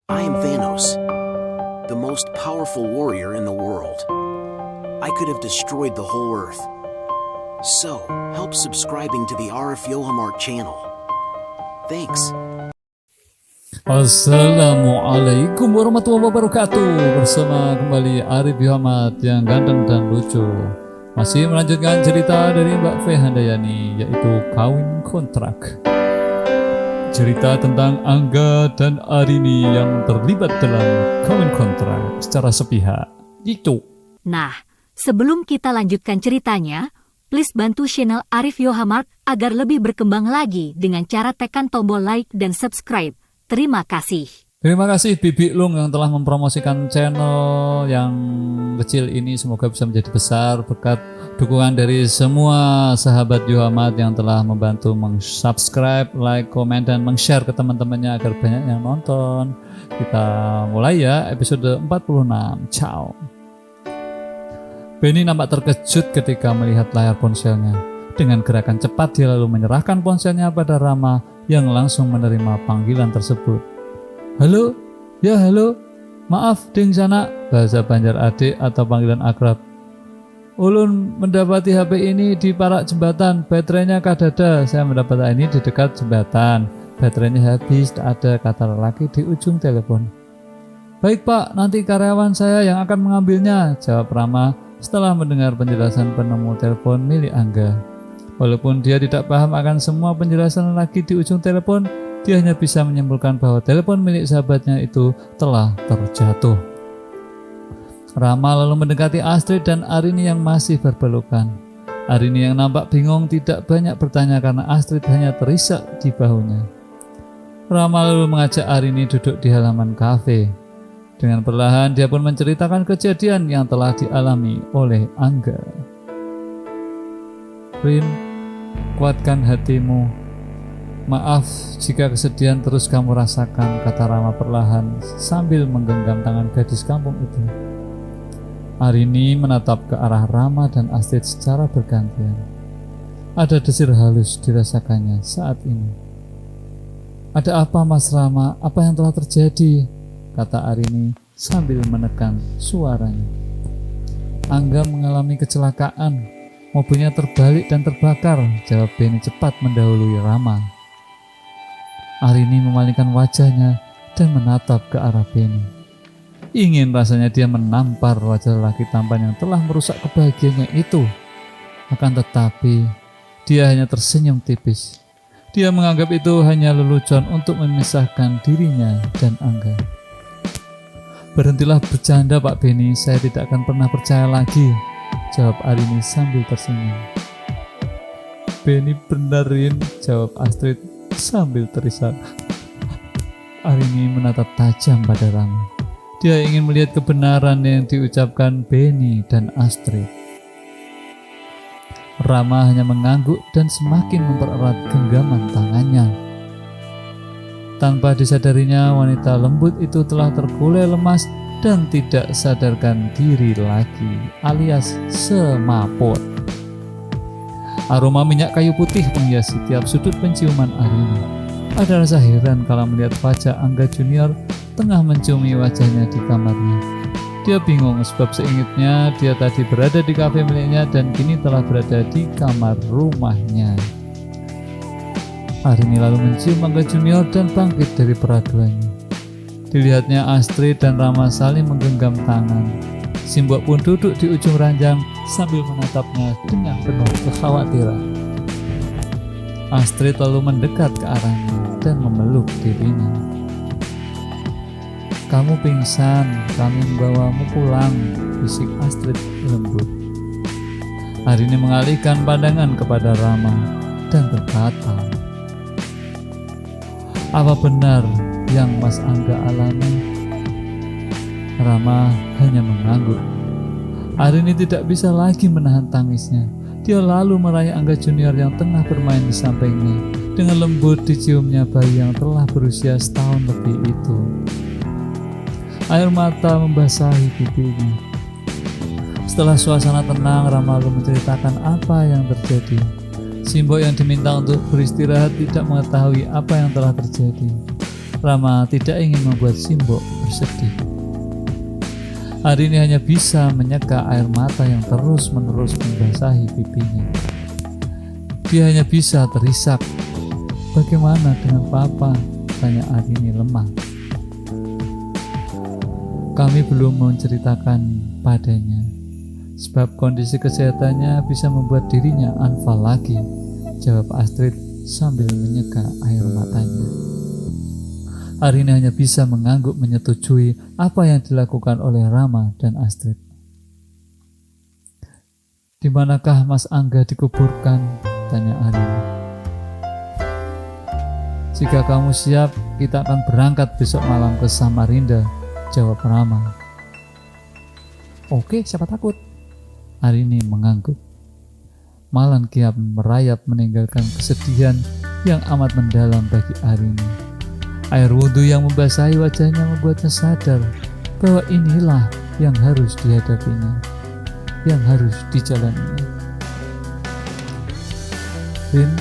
I am Thanos, the most powerful warrior in the world. I could have destroyed the whole Earth. So, help subscribing to the Arif Yohamart channel. Thanks. Assalamualaikum warahmatullahi wabarakatuh. Bersama kembali Arif Yohamart yang ganteng dan lucu. Masih melanjutkan cerita dari Mbak V Handayani, yaitu Kawin Kontrak. Cerita tentang Angga dan Arini yang terlibat dalam kawin kontrak secara sepihak. Itu. Nah, sebelum kita lanjutkan ceritanya, please bantu channel Arif Yohamart agar lebih berkembang lagi dengan cara tekan tombol like dan subscribe. Terima kasih. Terima kasih Bibi Lung yang telah mempromosikan channel yang kecil ini. Semoga bisa menjadi besar berkat dukungan dari semua sahabat Yohamart yang telah membantu subscribe, like, komen, dan share ke teman-temannya agar banyak yang nonton. Kita mulai ya episode 46. Ciao. Benny nampak terkejut ketika melihat layar ponselnya. Dengan gerakan cepat dia lalu menyerahkan ponselnya pada Rama yang langsung menerima panggilan tersebut. Halo? Ya halo? Maaf ding sana, bahasa Banjar adik atau panggilan akrab. Ulun mendapati HP ini di parak jembatan, baterainya kadada. Saya mendapat ini di dekat jembatan, baterainya habis, tak ada, kata lelaki di ujung telepon. Baik pak, nanti karyawan saya yang akan mengambilnya, jawab Rama setelah mendengar penjelasan penemu telepon milik Angga. Walaupun dia tidak paham akan semua penjelasan lelaki di ujung telepon, dia hanya bisa menyimpulkan bahwa telepon milik sahabatnya itu telah terjatuh. Rama lalu mendekati Astrid dan Arini yang masih berpelukan. Arini yang nampak bingung tidak banyak bertanya karena Astrid hanya terisak di bahunya. Rama lalu mengajak Arini duduk di halaman kafe. Dengan perlahan dia pun menceritakan kejadian yang telah dialami oleh Angga. Rin, kuatkan hatimu. Maaf jika kesedihan terus kamu rasakan, kata Rama perlahan sambil menggenggam tangan gadis kampung itu. Arini menatap ke arah Rama dan Astrid secara bergantian. Ada desir halus dirasakannya saat ini. Ada apa Mas Rama? Apa yang telah terjadi? Kata Arini sambil menekan suaranya. Angga mengalami kecelakaan. Mobilnya terbalik dan terbakar, jawab Benny cepat mendahului Rama. Arini memalingkan wajahnya dan menatap ke arah Benny. Ingin rasanya dia menampar wajah lelaki tampan yang telah merusak kebahagiaannya itu. Akan tetapi, dia hanya tersenyum tipis. Dia menganggap itu hanya lelucon untuk memisahkan dirinya dan Angga. Berhentilah bercanda Pak Benny, saya tidak akan pernah percaya lagi, jawab Arini sambil tersenyum. Benny benerin, jawab Astrid sambil terisak. Arini menatap tajam pada Rama. Dia ingin melihat kebenaran yang diucapkan Benny dan Astrid. Rama hanya mengangguk dan semakin mempererat genggaman tangannya. Tanpa disadarinya, wanita lembut itu telah terkulai lemas dan tidak sadarkan diri lagi, alias semaput. Aroma minyak kayu putih menghiasi tiap sudut penciuman Arini. Ada rasa heran kalau melihat wajah Angga Junior tengah menciumi wajahnya di kamarnya. Dia bingung sebab seingatnya dia tadi berada di kafe miliknya dan kini telah berada di kamar rumahnya. Arini lalu mencium Angga Junior dan bangkit dari peraduannya. Dilihatnya Astrid dan Rama saling menggenggam tangan. Simbok pun duduk di ujung ranjang sambil menatapnya dengan penuh kekhawatiran. Astrid lalu mendekat ke arahnya dan memeluk dirinya. Kamu pingsan, kami membawamu pulang, bisik Astrid lembut. Arini mengalihkan pandangan kepada Rama dan berkata, apa benar yang Mas Angga alami? Rama hanya mengangguk. Arini tidak bisa lagi menahan tangisnya. Dia lalu meraih Angga Junior yang tengah bermain di sampingnya. Dengan lembut diciumnya bayi yang telah berusia setahun lebih itu. Air mata membasahi pipinya. Setelah suasana tenang, Rama lalu menceritakan apa yang terjadi. Simbok yang diminta untuk beristirahat tidak mengetahui apa yang telah terjadi. Rama tidak ingin membuat Simbok bersedih. Arini hanya bisa menyeka air mata yang terus-menerus membasahi pipinya. Dia hanya bisa terisak. "Bagaimana dengan Papa?" tanya Arini lemah. "Kami belum menceritakan padanya, sebab kondisi kesehatannya bisa membuat dirinya anfal lagi," jawab Astrid sambil menyeka air matanya. Arini hanya bisa mengangguk menyetujui apa yang dilakukan oleh Rama dan Astrid. "Di manakah Mas Angga dikuburkan?" tanya Arini. "Jika kamu siap, kita akan berangkat besok malam ke Samarinda," jawab Rama. "Oke, siapa takut?" Arini mengangguk. Malan kiam merayap meninggalkan kesedihan yang amat mendalam bagi Arini. Air wudhu yang membasahi wajahnya membuatnya sadar bahwa inilah yang harus dihadapinya, yang harus dijalaninya. "Rin,"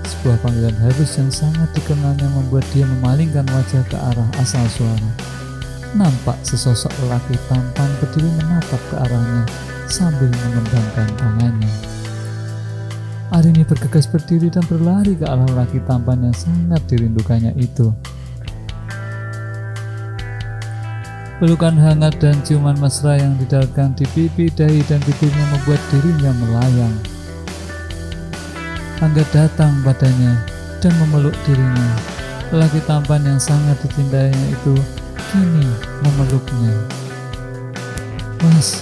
sebuah panggilan halus yang sangat dikenalnya membuat dia memalingkan wajah ke arah asal suara. Nampak sesosok lelaki tampan berdiri menatap ke arahnya sambil mengembangkan tangannya. Arini bergegas berdiri dan berlari ke arah lelaki tampan yang sangat dirindukannya itu. Pelukan hangat dan ciuman mesra yang didaratkan di pipi, dahi, dan bibirnya membuat dirinya melayang. Angga datang padanya dan memeluk dirinya. Lelaki tampan yang sangat dicintainya itu kini memeluknya. "Mas,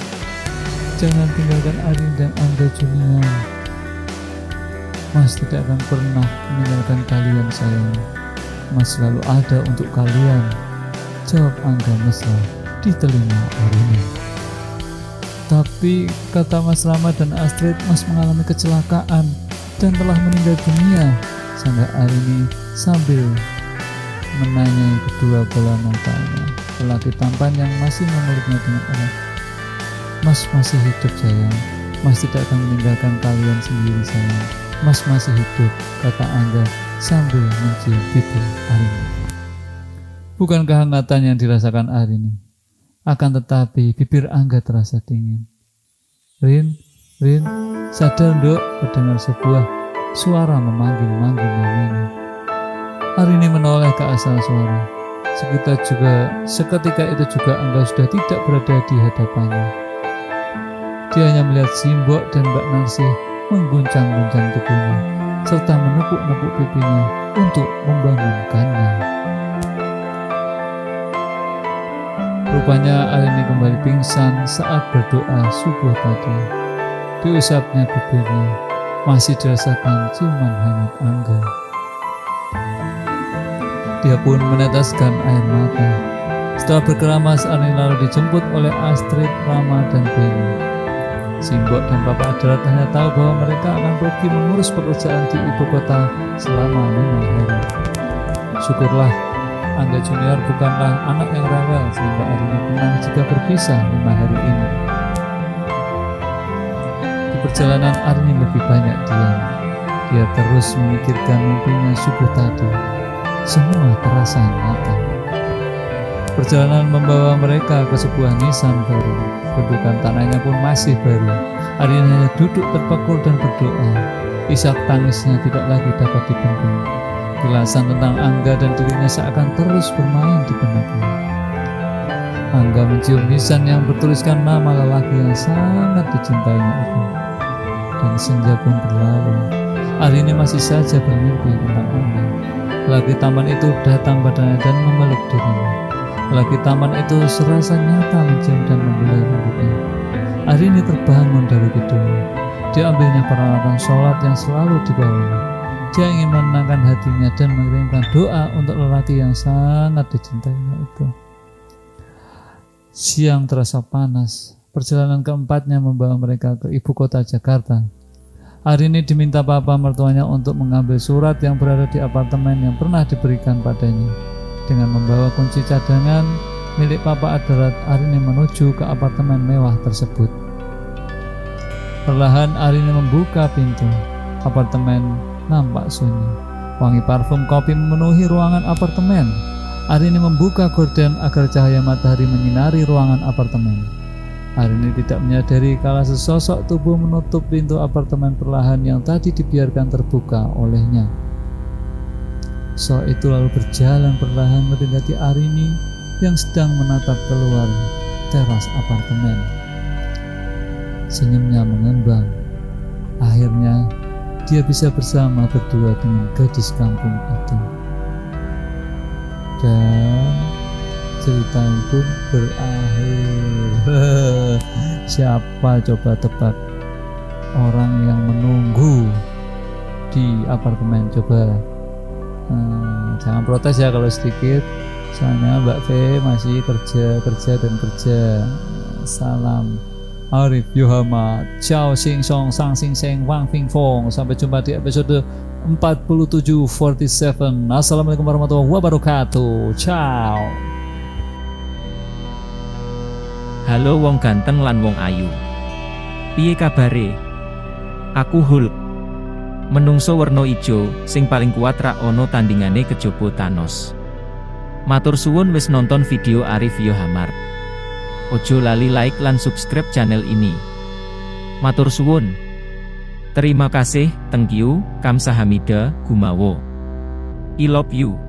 jangan tinggalkan Arini dan Angga Junior. Mas tidak akan pernah meninggalkan kalian, sayang. Mas selalu ada untuk kalian," jawab Angga mesra di telinga Arini. "Tapi," kata Mas Rama dan Astrid, "Mas mengalami kecelakaan dan telah meninggal dunia," sanggah Arini sambil menanyai kedua bola matanya. Lelaki tampan yang masih memeluknya dengan erat. "Mas masih hidup, sayang. Mas tidak akan meninggalkan kalian sendiri, sayang. Mas masih hidup," kata Angga sambil mencium pipi Arini. Bukan kehangatan yang dirasakan Arini, akan tetapi bibir Angga terasa dingin. "Rin, Rin, sadar Nduk," terdengar sebuah suara memanggil-manggil namanya. Arini menoleh ke asal suara. Seketika itu juga Angga sudah tidak berada di hadapannya. Dia hanya melihat Simbok dan Mbak Narsih mengguncang-guncang tubuhnya, serta menepuk-nepuk pipinya untuk membangunkannya. Rupanya Arini kembali pingsan saat berdoa subuh tadi. Diusapnya bibirnya, masih dirasakan ciuman hangat Angga. Dia pun meneteskan air mata. Setelah berkeramas, Arini lalu dijemput oleh Astrid, Rama, dan Benny. Simbok dan Bapak Adarat hanya tahu bahwa mereka akan pergi mengurus pekerjaan di ibu kota selama 5 hari. Syukurlah Angga Junior bukanlah anak yang rewel sehingga Arini tenang jika berpisah 5 hari ini. Di perjalanan Arini lebih banyak diam. Dia terus memikirkan mimpinya subuh tadi. Semua terasa nyata. Perjalanan membawa mereka ke sebuah nisan baru. Bentukan tanahnya pun masih baru. Arini hanya duduk terpekur dan berdoa. Isak tangisnya tidak lagi dapat dibendung. Kilasan tentang Angga dan dirinya seakan terus bermain di benaknya. Angga mencium nisan yang bertuliskan nama lelaki yang sangat dicintainya itu. Dan senja pun berlalu. Arini masih saja bermimpi tentang Angga. Lelaki taman itu datang padanya dan memeluk dirinya. Lelaki taman itu serasa nyata mencium dan membelai rambutnya. Arini terbangun dari tidurnya. Dia ambilnya peralatan sholat yang selalu dibawanya. Dia ingin menenangkan hatinya dan mengirimkan doa untuk lelaki yang sangat dicintainya itu. Siang terasa panas. Perjalanan keempatnya membawa mereka ke ibu kota Jakarta. Arini diminta papa mertuanya untuk mengambil surat yang berada di apartemen yang pernah diberikan padanya. Dengan membawa kunci cadangan milik Papa Adarat, Arini menuju ke apartemen mewah tersebut. Perlahan Arini membuka pintu. Apartemen nampak sunyi. Wangi parfum kopi memenuhi ruangan apartemen. Arini membuka gorden agar cahaya matahari menyinari ruangan apartemen. Arini tidak menyadari kala sesosok tubuh menutup pintu apartemen perlahan yang tadi dibiarkan terbuka olehnya. Sosok itu lalu berjalan perlahan mendekati Arini yang sedang menatap keluar teras apartemen. Senyumnya mengembang. Akhirnya dia bisa bersama berdua dengan gadis kampung itu. Dan cerita itu berakhir. Siapa coba tebak orang yang menunggu di apartemen? Coba jangan protes ya kalau sedikit, soalnya Mbak V masih kerja. Salam Arif Yohamart. Ciao sing song sang sing seng wang fing fong. Sampai jumpa di episode 47. Assalamualaikum warahmatullahi wabarakatuh. Ciao. Halo wong ganteng lan wong ayu. Piye kabare? Aku Hulk. Menungso werna ijo sing paling kuat rak ono tandingane kejaba Thanos. Matur suwun wis nonton video Arif Yohamart. Ojo lali like lan subscribe channel ini. Matur suwun. Terima kasih, thank you, kamsahamnida, gumawo. I love you.